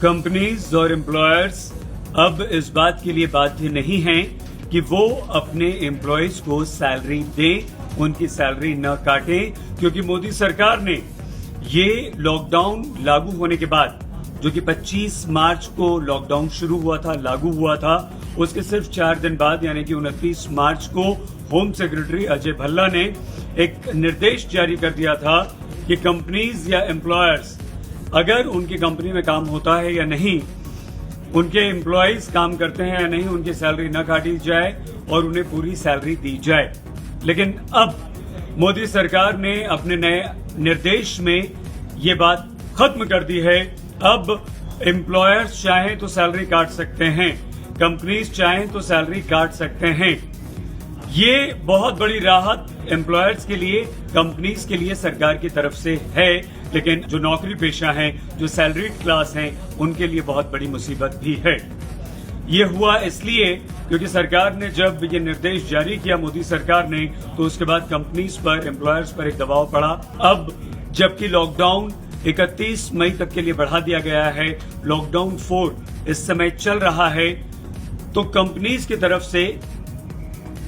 Companies और employers अब इस बात के लिए बाध्य नहीं हैं कि वो अपने एम्प्लॉयज को सैलरी दें, उनकी सैलरी न काटें, क्योंकि मोदी सरकार ने ये लॉकडाउन लागू होने के बाद, जो कि 25 मार्च को लॉकडाउन शुरू हुआ था, लागू हुआ था, उसके सिर्फ 4 दिन बाद यानी कि 29 मार्च को होम सेक्रेटरी अजय भल्ला ने एक निर्देश जारी कर दिया था कि कंपनीज या एम्प्लॉयर्स अगर उनकी कंपनी में काम होता है या नहीं, उनके एम्प्लॉयज काम करते हैं या नहीं, उनकी सैलरी न काटी जाए और उन्हें पूरी सैलरी दी जाए। लेकिन अब मोदी सरकार ने अपने नए निर्देश में ये बात खत्म कर दी है। अब एम्प्लॉयर्स चाहें तो सैलरी काट सकते हैं, कंपनीज चाहें तो सैलरी काट सकते हैं। ये बहुत बड़ी राहत एम्प्लॉयर्स के लिए, कंपनीज के लिए सरकार की तरफ से है, लेकिन जो नौकरी पेशा हैं, जो सैलरीड क्लास हैं, उनके लिए बहुत बड़ी मुसीबत भी है। ये हुआ इसलिए क्योंकि सरकार ने जब ये निर्देश जारी किया, मोदी सरकार ने, तो उसके बाद कंपनीज पर, एम्प्लॉयर्स पर एक दबाव पड़ा। अब जबकि लॉकडाउन 31 मई तक के लिए बढ़ा दिया गया है, लॉकडाउन 4 इस समय चल रहा है, तो कंपनीज की तरफ से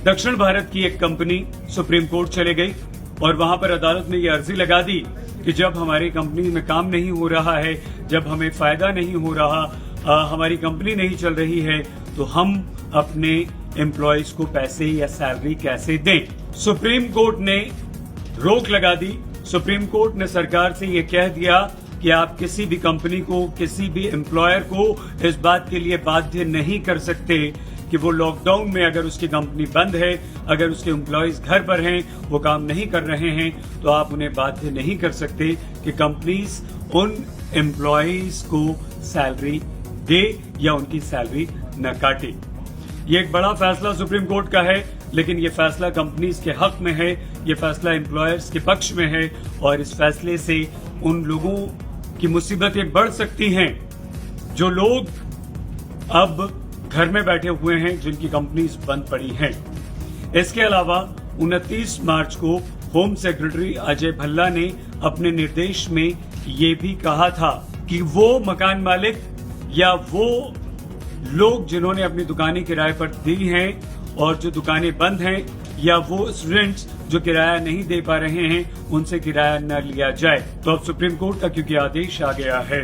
दक्षिण भारत की एक कंपनी सुप्रीम कोर्ट चले गई और वहां पर अदालत ने यह अर्जी लगा दी कि जब हमारी कंपनी में काम नहीं हो रहा है, जब हमें फायदा नहीं हो रहा, हमारी कंपनी नहीं चल रही है, तो हम अपने एम्प्लॉयज को पैसे या सैलरी कैसे दें। सुप्रीम कोर्ट ने रोक लगा दी। सुप्रीम कोर्ट ने सरकार से ये कह दिया कि आप किसी भी कंपनी को, किसी भी एम्प्लॉयर को इस बात के लिए बाध्य नहीं कर सकते कि वो लॉकडाउन में, अगर उसकी कंपनी बंद है, अगर उसके एम्प्लॉयज घर पर हैं, वो काम नहीं कर रहे हैं, तो आप उन्हें बाध्य नहीं कर सकते कि कंपनीज उन एम्प्लॉयज को सैलरी दे या उनकी सैलरी न काटे। ये एक बड़ा फैसला सुप्रीम कोर्ट का है, लेकिन ये फैसला कंपनीज के हक में है, ये फैसला एम्प्लॉयर्स के पक्ष में है और इस फैसले से उन लोगों की मुसीबतें बढ़ सकती हैं जो लोग अब घर में बैठे हुए हैं, जिनकी कंपनीज बंद पड़ी हैं। इसके अलावा 29 मार्च को होम सेक्रेटरी अजय भल्ला ने अपने निर्देश में ये भी कहा था कि वो मकान मालिक या वो लोग जिन्होंने अपनी दुकानें किराए पर दी हैं और जो दुकानें बंद हैं, या वो स्टूडेंट्स जो किराया नहीं दे पा रहे हैं, उनसे किराया न लिया जाए। तो अब सुप्रीम कोर्ट का क्योंकि आदेश आ गया है,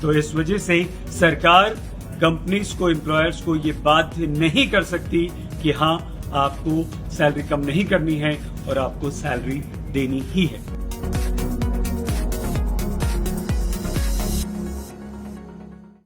तो इस वजह से सरकार कंपनीज को, एम्प्लॉयर्स को ये बाध्य नहीं कर सकती कि हाँ, आपको सैलरी कम नहीं करनी है और आपको सैलरी देनी ही है।